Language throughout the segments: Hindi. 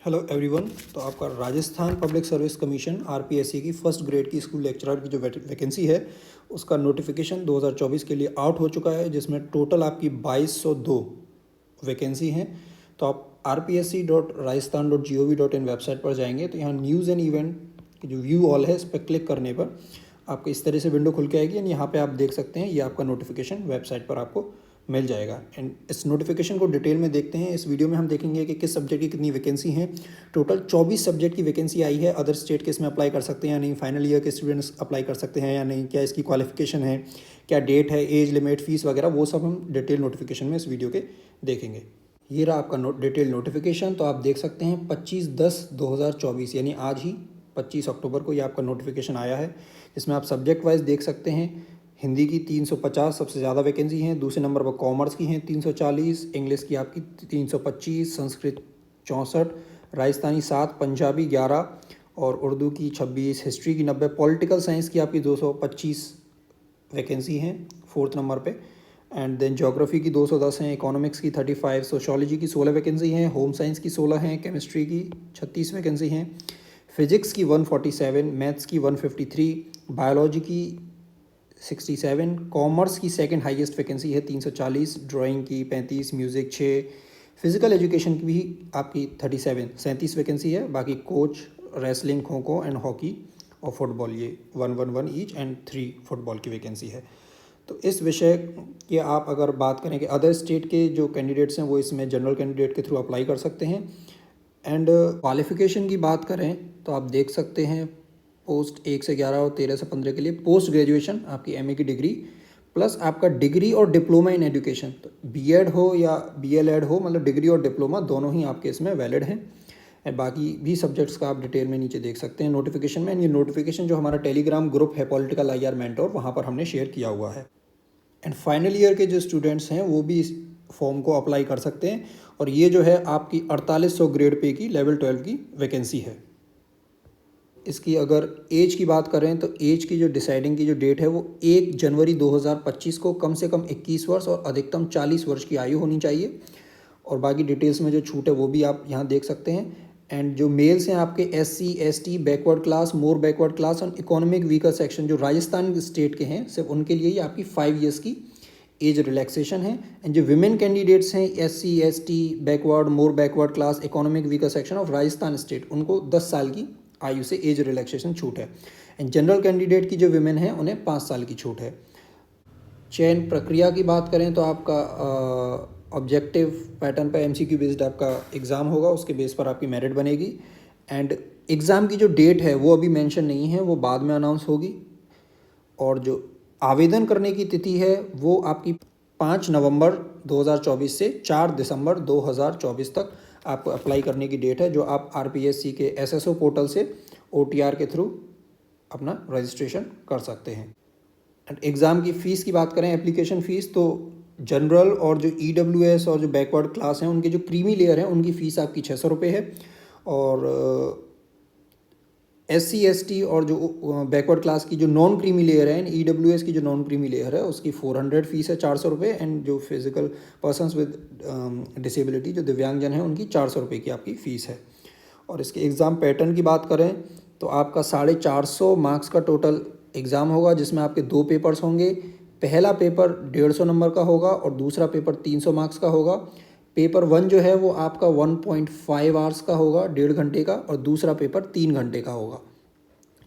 Hello everyone. तो आपका Rajasthan public service commission RPSC की फर्स्ट ग्रेड की स्कूल लेक्चरर की जो वैकेंसी है उसका नोटिफिकेशन 2024 के लिए आउट हो चुका है, जिसमें टोटल आपकी 2202 वैकेंसी हैं। तो आप rpsc.rajasthan.gov.in वेबसाइट पर जाएंगे तो यहाँ न्यूज़ एंड इवेंट की जो व्यू ऑल है इस पर क्लिक करने पर आपको इस तरह से विंडो खुल के आएगी। एंड यहाँ पे आप देख सकते हैं ये आपका नोटिफिकेशन वेबसाइट पर आपको मिल जाएगा। एंड इस नोटिफिकेशन को डिटेल में देखते हैं। इस वीडियो में हम देखेंगे कि किस सब्जेक्ट की कितनी वैकेंसी हैं। टोटल 24 सब्जेक्ट की वैकेंसी आई है। अदर स्टेट के इसमें अप्लाई कर सकते हैं या नहीं, फाइनल ईयर के स्टूडेंट्स अप्लाई कर सकते हैं या नहीं, क्या इसकी क्वालिफिकेशन है, क्या डेट है, एज लिमिट, फीस वगैरह, वो सब हम डिटेल नोटिफिकेशन में इस वीडियो के देखेंगे। ये रहा आपका डिटेल नोटिफिकेशन। तो आप देख सकते हैं 25/10/2024 यानी आज ही 25 अक्टूबर को ये आपका नोटिफिकेशन आया है, जिसमें आप सब्जेक्ट वाइज देख सकते हैं। हिंदी की 350 सबसे ज़्यादा वैकेंसी हैं। दूसरे नंबर पर कॉमर्स की हैं 340, इंग्लिश की आपकी 325, संस्कृत 64, राजस्थानी 7, पंजाबी 11 और उर्दू की 26, हिस्ट्री की 90, पॉलिटिकल साइंस की आपकी 225 वैकेंसी हैं फोर्थ नंबर पे। एंड देन ज्योग्राफी की 210 हैं, इकोनॉमिक्स की 35, सोशोलॉजी की 16 वैकेंसी हैं, होम साइंस की 16 हैं, केमिस्ट्री की 36 वैकेंसी हैं, फिजिक्स की 147, मैथ्स की 153, बायोलॉजी की 67, कॉमर्स की सेकंड हाईएस्ट वैकेंसी है 340, ड्राइंग की 35, म्यूज़िक 6, फिजिकल एजुकेशन की भी आपकी 37 वैकेंसी है। बाकी coach, wrestling, kho kho and hockey और फुटबॉल ये 1 ईच एंड 3 फुटबॉल की वैकेंसी है। तो इस विषय की आप अगर बात करें कि अदर स्टेट के जो कैंडिडेट्स हैं वो इसमें जनरल कैंडिडेट के थ्रू अप्लाई कर सकते हैं। एंड क्वालिफ़िकेशन की बात करें तो आप देख सकते हैं पोस्ट 1 से 11 और 13 से 15 के लिए पोस्ट ग्रेजुएशन आपकी एमए की डिग्री प्लस आपका डिग्री और डिप्लोमा इन एजुकेशन, तो बीएड हो या बीएलएड हो, मतलब डिग्री और डिप्लोमा दोनों ही आपके इसमें वैलिड हैं। एंड बाकी भी सब्जेक्ट्स का आप डिटेल में नीचे देख सकते हैं नोटिफिकेशन में। ये नोटिफिकेशन जो हमारा टेलीग्राम ग्रुप है पॉलिटिकल आईआर मेंटोर, वहाँ पर हमने शेयर किया हुआ है। एंड फाइनल ईयर के जो स्टूडेंट्स हैं वो भी इस फॉर्म को अप्लाई कर सकते हैं। और ये जो है आपकी 4800 ग्रेड पे की लेवल 12 की वैकेंसी है। इसकी अगर एज की बात करें तो एज की जो डिसाइडिंग की जो डेट है वो 1 जनवरी 2025 को कम से कम 21 वर्ष और अधिकतम 40 वर्ष की आयु होनी चाहिए। और बाकी डिटेल्स में जो छूट है वो भी आप यहाँ देख सकते हैं। एंड जो मेल्स हैं आपके SC ST बैकवर्ड क्लास, मोर बैकवर्ड क्लास और इकोनॉमिक वीकर सेक्शन जो राजस्थान स्टेट के हैं, सिर्फ उनके लिए ही आपकी 5 ईयर्स की एज रिलैक्सेशन है। एंड जो विमेन कैंडिडेट्स हैं SC ST backward, more backward class, economic weaker section of Rajasthan state, उनको 10 साल की आयु से एज रिलैक्सेशन छूट है। एंड जनरल कैंडिडेट की जो विमेन है उन्हें 5 साल की छूट है। चयन प्रक्रिया की बात करें तो आपका ऑब्जेक्टिव पैटर्न पर MCQ बेस्ड आपका एग्ज़ाम होगा, उसके बेस पर आपकी मेरिट बनेगी। एंड एग्ज़ाम की जो डेट है वो अभी मेंशन नहीं है, वो बाद में अनाउंस होगी। और जो आवेदन करने की तिथि है वो आपकी 5 नवंबर 2024 से 4 दिसंबर 2024 तक आपको अप्लाई करने की डेट है, जो आप RPSC के SSO पोर्टल से OTR के थ्रू अपना रजिस्ट्रेशन कर सकते हैं। एंड एग्ज़ाम की फ़ीस की बात करें, एप्लीकेशन फ़ीस, तो जनरल और जो EWS और जो बैकवर्ड क्लास हैं उनके जो क्रीमी लेयर हैं उनकी फ़ीस आपकी 600 रुपये है। और SC ST और जो बैकवर्ड क्लास की जो नॉन क्रीमी लेयर है, EWS की जो नॉन क्रीमी लेयर है उसकी 400 फीस है, 400 रुपये। एंड जो फिजिकल पर्सनस विद डिसेबिलिटी जो दिव्यांगजन है उनकी 400 रुपये की आपकी फ़ीस है। और इसके एग्ज़ाम पैटर्न की बात करें तो आपका 450 मार्क्स का टोटल एग्ज़ाम होगा, जिसमें आपके 2 पेपर्स होंगे। पहला पेपर 150 नंबर का होगा और दूसरा पेपर 300 मार्क्स का होगा। पेपर 1 जो है वो आपका 1.5 आवर्स का होगा, 1.5 घंटे का, और दूसरा पेपर 3 घंटे का होगा।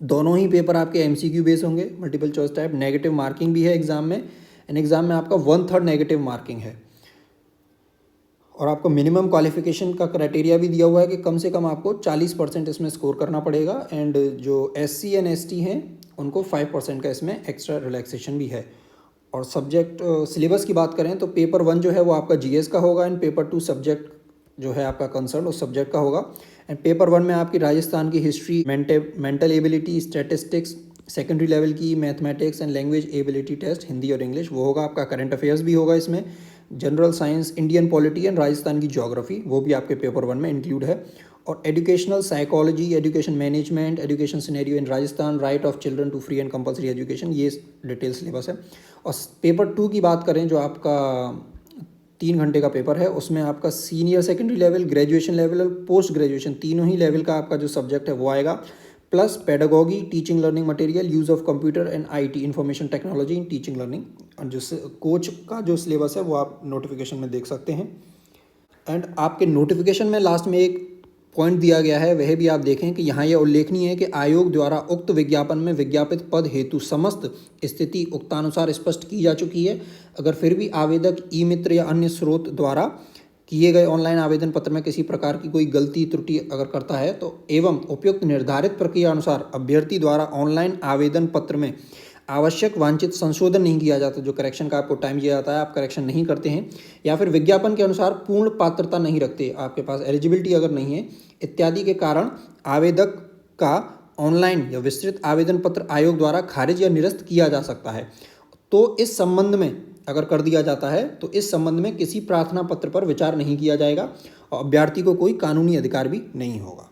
दोनों ही पेपर आपके MCQ बेस होंगे, multiple choice type. Negative marking भी है एग्ज़ाम में। एंड एग्ज़ाम में आपका 1/3 नेगेटिव मार्किंग है। और आपको मिनिमम क्वालिफिकेशन का क्राइटेरिया भी दिया हुआ है कि कम से कम आपको 40% इसमें स्कोर करना पड़ेगा। एंड जो SC एंड ST हैं उनको 5% का इसमें एक्स्ट्रा रिलैक्सेशन भी है। और सब्जेक्ट सिलेबस की बात करें तो पेपर 1 जो है वो आपका GS का होगा। एंड पेपर 2 सब्जेक्ट जो है आपका कंसर्न उस सब्जेक्ट का होगा। एंड पेपर 1 में आपकी राजस्थान की history, mental ability, statistics, secondary level की mathematics and language ability test Hindi और इंग्लिश वो होगा। आपका करंट अफेयर्स भी होगा इसमें, general science, Indian polity and Rajasthan की ज्योग्राफी वो भी आपके पेपर 1 में इंक्लूड है। और educational psychology, education management, education scenario in Rajasthan, right of children to free and compulsory education, ये डिटेल सिलेबस है। और पेपर 2 की बात करें जो आपका 3 घंटे का पेपर है। उसमें आपका senior secondary level, graduation level और पोस्ट ग्रेजुएशन तीनों ही लेवल का आपका जो सब्जेक्ट है वो आएगा, plus pedagogy, teaching learning material, use of computer and IT information technology in teaching learning. और जो कोच का जो सिलेबस है वो आप नोटिफिकेशन में देख सकते हैं। एंड आपके नोटिफिकेशन में लास्ट में एक पॉइंट दिया गया है, वह भी आप देखें कि यहाँ यह उल्लेखनीय है कि आयोग द्वारा उक्त विज्ञापन में विज्ञापित पद हेतु समस्त स्थिति उक्तानुसार स्पष्ट की जा चुकी है। अगर फिर भी आवेदक ई मित्र या अन्य स्रोत द्वारा किए गए ऑनलाइन आवेदन पत्र में किसी प्रकार की कोई गलती त्रुटि अगर करता है तो एवं उपयुक्त निर्धारित प्रक्रिया अनुसार अभ्यर्थी द्वारा ऑनलाइन आवेदन पत्र में आवश्यक वांछित संशोधन नहीं किया जाता, जो करेक्शन का आपको टाइम दिया जाता है आप करेक्शन नहीं करते हैं, या फिर विज्ञापन के अनुसार पूर्ण पात्रता नहीं रखते, आपके पास एलिजिबिलिटी अगर नहीं है इत्यादि के कारण आवेदक का ऑनलाइन या विस्तृत आवेदन पत्र आयोग द्वारा खारिज या निरस्त किया जा सकता है। तो इस संबंध में अगर कर दिया जाता है तो इस संबंध में किसी प्रार्थना पत्र पर विचार नहीं किया जाएगा और अभ्यर्थी को कोई कानूनी अधिकार भी नहीं होगा।